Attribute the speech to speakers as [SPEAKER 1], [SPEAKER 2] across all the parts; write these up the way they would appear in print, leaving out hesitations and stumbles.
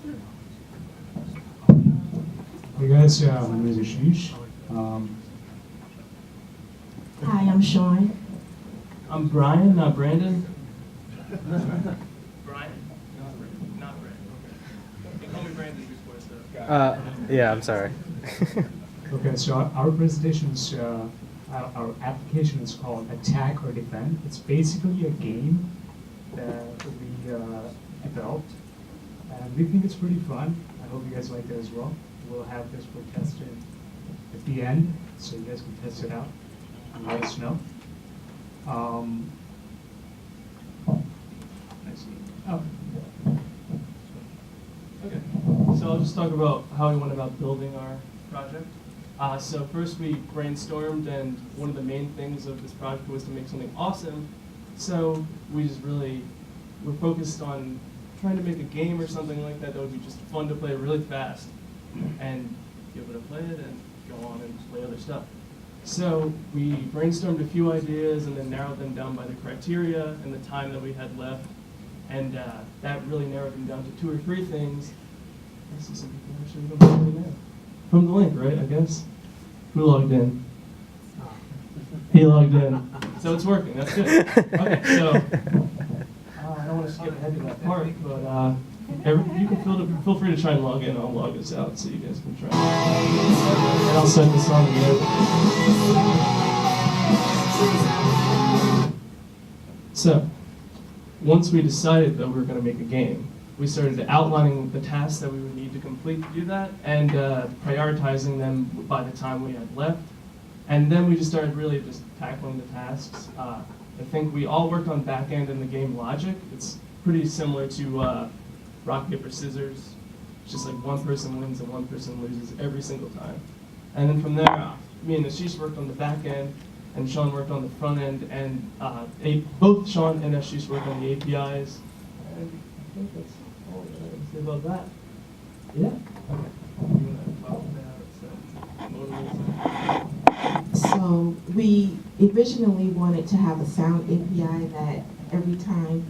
[SPEAKER 1] Hey guys, my name is Ashish.
[SPEAKER 2] Hi, I'm Sean.
[SPEAKER 3] I'm Brian, not Brandon. Brian? Not Brandon. Not Brandon. Okay. They call me Brandon before, so.
[SPEAKER 4] Yeah, I'm sorry.
[SPEAKER 1] Okay, so our presentation is, our application is called Attack or Defend. It's basically a game that we developed, and we think it's pretty fun. I hope you guys like it as well. We'll have this for testing at the end, so you guys can test it out and let us know. I see. Oh.
[SPEAKER 3] Okay, so I'll just talk about how we went about building our project. So first we brainstormed, and one of the main things of this project was to make something awesome. So we just really were focused on trying to make a game or something like that that would be just fun to play really fast and be able to play it and go on and play other stuff. So we brainstormed a few ideas and then narrowed them down by the criteria and the time that we had left. And that really narrowed them down to 2 or 3 things. I see some people actually don't really know. From the link, right, I guess? Who logged in? He logged in. So it's working, that's good. Okay, so I don't want to skip ahead to that part, but you can feel free to try and log in. I'll log this out so you guys can try. And I'll set this on again. So, once we decided that we were going to make a game, we started outlining the tasks that we would need to complete to do that and prioritizing them by the time we had left. And then we just started really just tackling the tasks. I think we all worked on back end in the game logic. It's pretty similar to rock, paper, scissors. It's just like one person wins and one person loses every single time. And then from there, me and Ashish worked on the back end, and Sean worked on the front end, and both Sean and Ashish worked on the APIs. And I think that's all that I can say about that. Yeah? Okay. You want to talk about
[SPEAKER 2] So we originally wanted to have a sound API that every time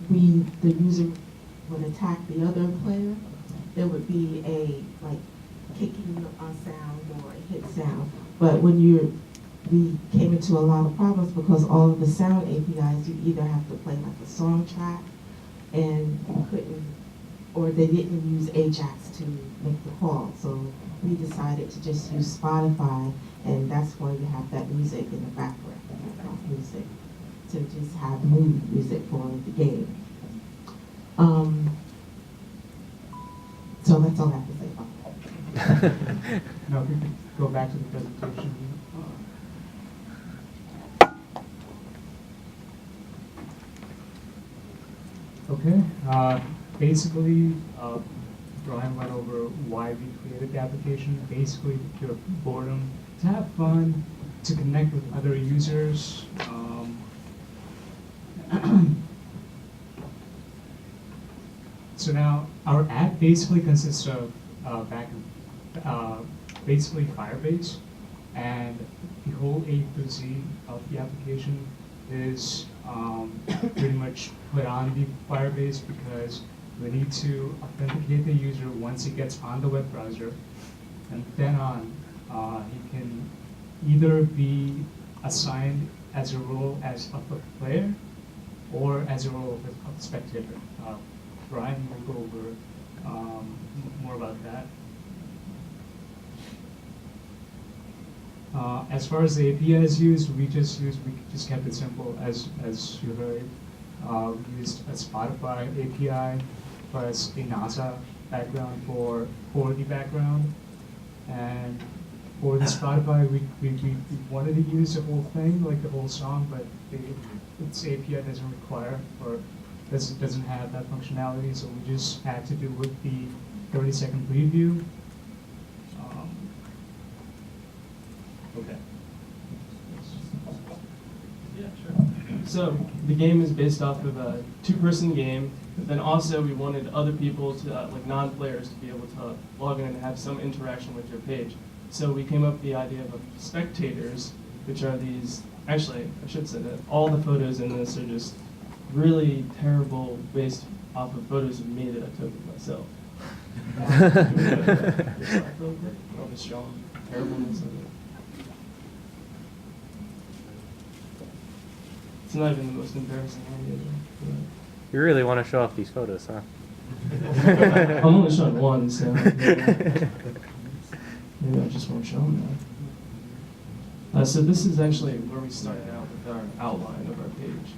[SPEAKER 2] the user would attack the other player, there would be a like kicking a sound or a hit sound. But when we came into a lot of problems because all of the sound APIs, you either have to play like a song track and you couldn't, or they didn't use Ajax to make the call. So we decided to just use Spotify, and that's why you have that music in the background, background music, to just have mood music for the game. So that's all I have to say about that.
[SPEAKER 1] Now, if we could go back to the presentation. Okay, basically, Brian went over why we created the application. Basically, to cure boredom, to have fun, to connect with other users. So now, our app basically consists of basically Firebase, and the whole A to Z of the application is pretty much put on the Firebase because we need to authenticate the user once he gets on the web browser, and then on, he can either be assigned as a role as a player or as a role of a spectator. Brian will go over more about that. As far as the API is used, we just kept it simple as you heard. We used a Spotify API plus a NASA background for the background. And for the Spotify, we wanted to use the whole thing, like the whole song, but its API doesn't require or doesn't have that functionality, so we just had to do with the 30-second preview.
[SPEAKER 3] Okay. Yeah, sure. So the game is based off of a 2-person game. Then also we wanted other people to, like non-players, to be able to log in and have some interaction with your page. So we came up with the idea of spectators, which are these, actually, I should say that all the photos in this are just really terrible off of photos of me that I took of myself. All the strong terribleness of it. It's not even the most embarrassing idea.
[SPEAKER 4] You really want to show off these photos, huh?
[SPEAKER 3] I'm only showing one, so maybe I just won't show them now. So this is actually where we started out with our outline of our page.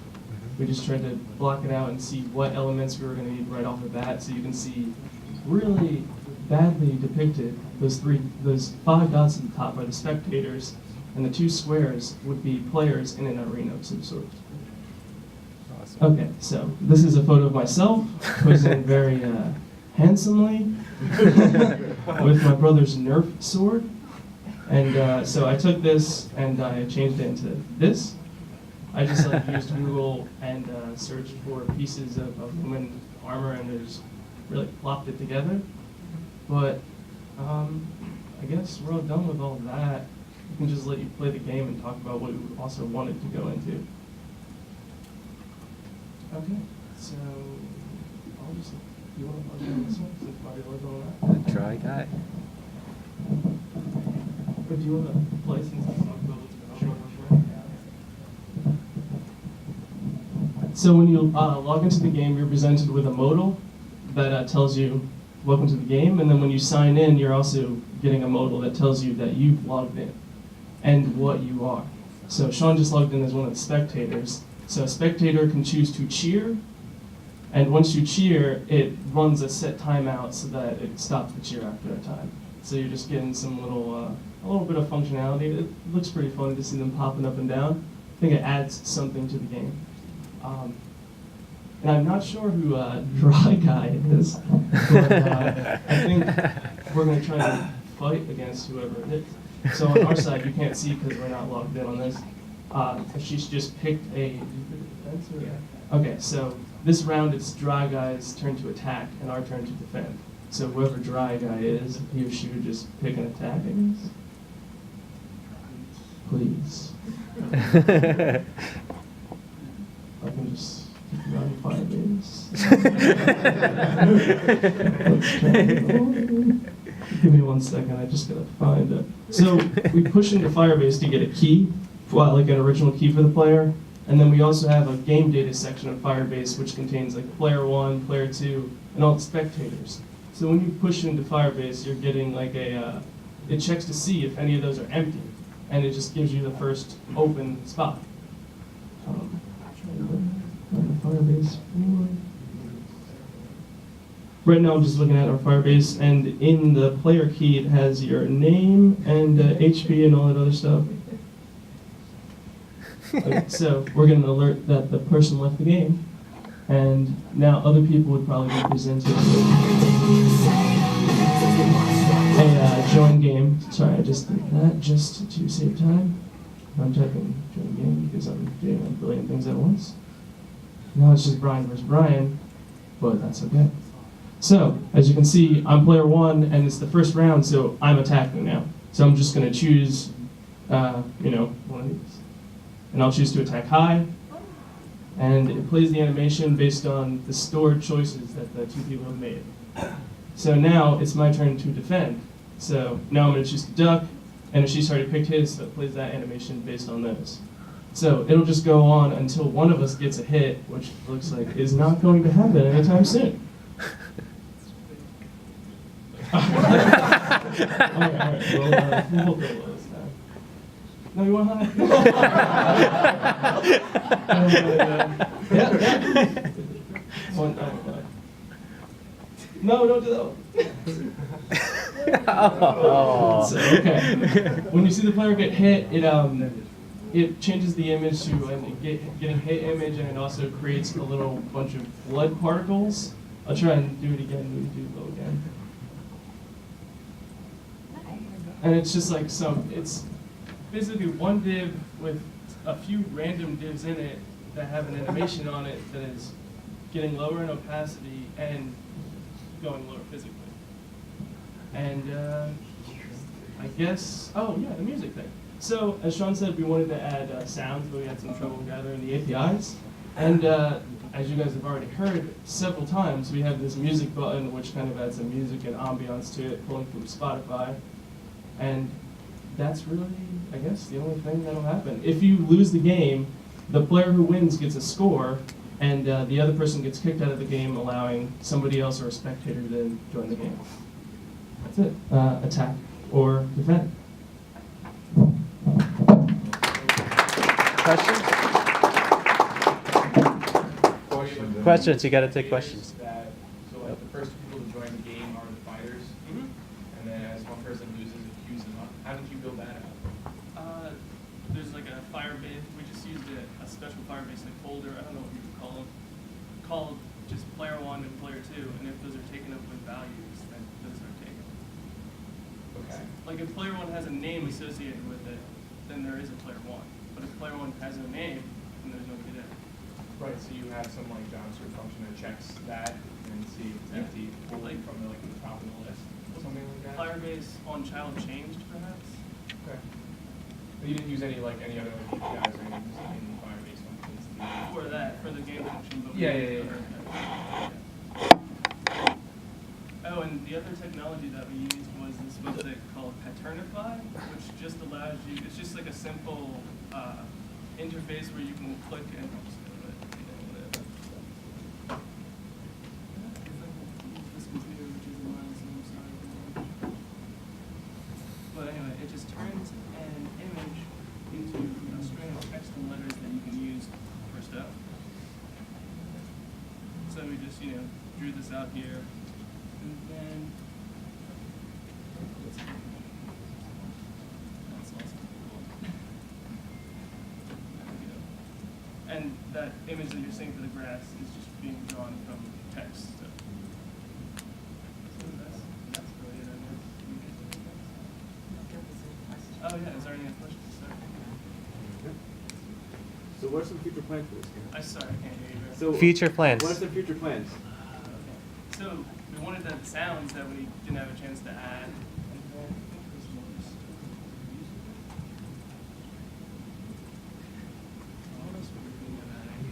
[SPEAKER 3] We just tried to block it out and see what elements we were going to need right off the bat, so you can see really badly depicted those 5 dots at the top are the spectators, and the 2 squares would be players in an arena of some sort.
[SPEAKER 4] Awesome.
[SPEAKER 3] Okay, so this is a photo of myself, posing very handsomely with my brother's Nerf sword. And so I took this and I changed it into this. I just used Google and searched for pieces of human armor and just really plopped it together. But I guess we're all done with all of that. I can just let you play the game and talk about what we also wanted to go into. Okay, so I'll just, you want to log on this one since Mario logged on that?
[SPEAKER 4] Try guy.
[SPEAKER 3] But do you want to play since I talked about what's going on? So when you log into the game, you're presented with a modal that tells you, welcome to the game, and then when you sign in, you're also getting a modal that tells you that you've logged in and what you are. So Sean just logged in as one of the spectators. So a spectator can choose to cheer, and once you cheer, it runs a set timeout so that it stops the cheer after a time. So you're just getting some little, a little bit of functionality. It looks pretty funny to see them popping up and down. I think it adds something to the game. And I'm not sure who Dry Guy is, but I think we're going to try to fight against whoever it is. So on our side, you can't see because we're not logged in on this. She's just picked a defense. Or, okay, so this round it's Dry Guy's turn to attack and our turn to defend. So whoever Dry Guy is, he or she would just pick an attack, I guess. Please. I can just keep you on Firebase. Let's try it. Give me 1 second, I just gotta find it. So we push into Firebase to get a key, well, like an original key for the player, and then we also have a game data section of Firebase which contains like player 1, player 2, and all the spectators. So when you push into Firebase, you're getting like a, it checks to see if any of those are empty, and it just gives you the first open spot. Firebase 4. Right now I'm just looking at our Firebase, and in the player key it has your name and HP and all that other stuff. Okay, so we're getting an alert that the person left the game, and now other people would probably be presented with a join game. Sorry, I just did that just to save time. I'm typing join game because I'm doing a billion things at once. Now it's just Brian versus Brian, but that's okay. So, as you can see, I'm player 1, and it's the first round, so I'm attacking now. So I'm just going to choose, one of these. And I'll choose to attack high, and it plays the animation based on the stored choices that the 2 people have made. So now it's my turn to defend. So now I'm going to choose to duck, and if she's already picked his, so it plays that animation based on those. So it'll just go on until one of us gets a hit, which looks like is not going to happen anytime soon. All right, we'll go low this time. No, you want high? Yeah. One, no, don't do that.
[SPEAKER 4] Oh.
[SPEAKER 3] So, okay. When you see the player get hit, it changes the image to a getting hit image, and it also creates a little bunch of blood particles. I'll try and do it again. We do low again. And it's just like it's basically one div with a few random divs in it that have an animation on it that is getting lower in opacity and going lower physically. And I guess, oh yeah, the music thing. So as Sean said, we wanted to add sounds, but we had some trouble gathering the APIs. And as you guys have already heard several times, we have this music button which kind of adds some music and ambiance to it, pulling from Spotify. And that's really, I guess, the only thing that'll happen. If you lose the game, the player who wins gets a score, and the other person gets kicked out of the game, allowing somebody else or a spectator to then join the game. That's it. Attack or defend.
[SPEAKER 4] Questions? Questions, you gotta take questions.
[SPEAKER 5] So like the first people to join the game are the fighters, and then as one person loses, it queues them up. How did you build that out?
[SPEAKER 3] There's like a Firebase. We just used a special Firebase like folder. I don't know what you would call them. Called just player 1 and player 2, and if those are taken up with values, then those are taken.
[SPEAKER 5] Okay.
[SPEAKER 3] Like if player 1 has a name associated with it, then there is a player 1. But if player 1 has no name, then there's nobody there.
[SPEAKER 5] Right, so you have some like JavaScript function that checks that and see if it's
[SPEAKER 3] Yeah.
[SPEAKER 5] empty, pull
[SPEAKER 3] Like-
[SPEAKER 5] it from the top of the list, something like that?
[SPEAKER 3] Firebase on child changed, perhaps.
[SPEAKER 5] Okay. But you didn't use any other like APIs or anything in Firebase functions?
[SPEAKER 3] For that, for the game function. But we
[SPEAKER 5] Yeah,
[SPEAKER 3] used
[SPEAKER 5] yeah.
[SPEAKER 3] Oh, and the other technology that we used was this website called Patternify, which just allows you, it's just like a simple interface where you can click and, this computer, which is a mile, so I'm sorry. But anyway, it just turns an image into a string of text and letters that you can use for stuff. So we just, drew this out here, and then that's also cool. And that image that you're seeing for the grass is just being drawn from text. So that's really it, I guess. Oh yeah, is there any other questions? Sorry.
[SPEAKER 6] So what are some future plans for this game?
[SPEAKER 3] I sorry, I can't hear you. Very
[SPEAKER 6] So
[SPEAKER 4] Future plans.
[SPEAKER 6] What are some future plans?
[SPEAKER 3] Okay. So we wanted to have sounds that we didn't have a chance to add. And then I think there's more stuff. What else were we thinking of adding?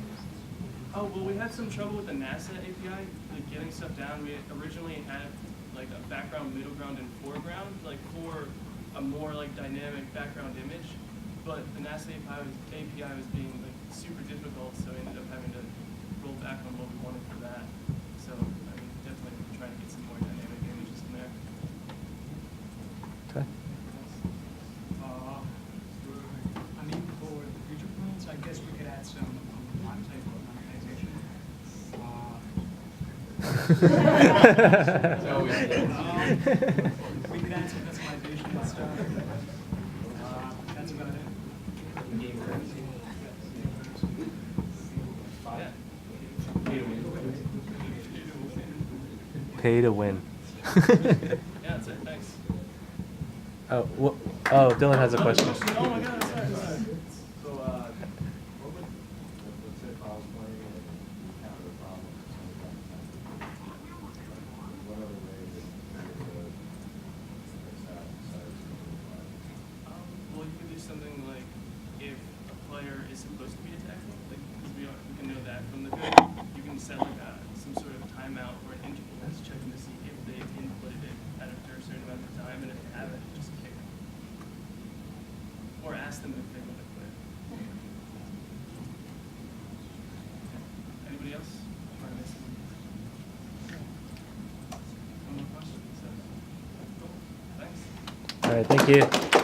[SPEAKER 3] Oh, well, we had some trouble with the NASA API, like getting stuff down. We originally had like a background, middle ground, and foreground, like for a more like dynamic background image. But the NASA API was being like super difficult, so we ended up having to roll back on what we wanted for that. So I mean, definitely trying to get some more dynamic images in there.
[SPEAKER 4] Okay.
[SPEAKER 7] I mean, for the future plans, I guess we could add some type of organization.
[SPEAKER 5] It's always
[SPEAKER 7] We could add some customization and stuff. That's about it.
[SPEAKER 4] Pay to win.
[SPEAKER 3] Yeah, that's it. Thanks.
[SPEAKER 4] Oh, Dylan has a question.
[SPEAKER 3] Oh my God, sorry.
[SPEAKER 6] So, what would, let's say if I was playing and encountered a problem, what other way would you fix that besides?
[SPEAKER 3] Well, you could do something like if a player is supposed to be attacking, like because we can know that from the code, you can set like some sort of timeout or an interval that's checking to see if they've inputted it at a certain amount of time, and if they haven't, just kick them. Or ask them if they want to quit. Anybody else? Or am I missing? One more question? So, cool. Thanks.
[SPEAKER 4] All right, thank you.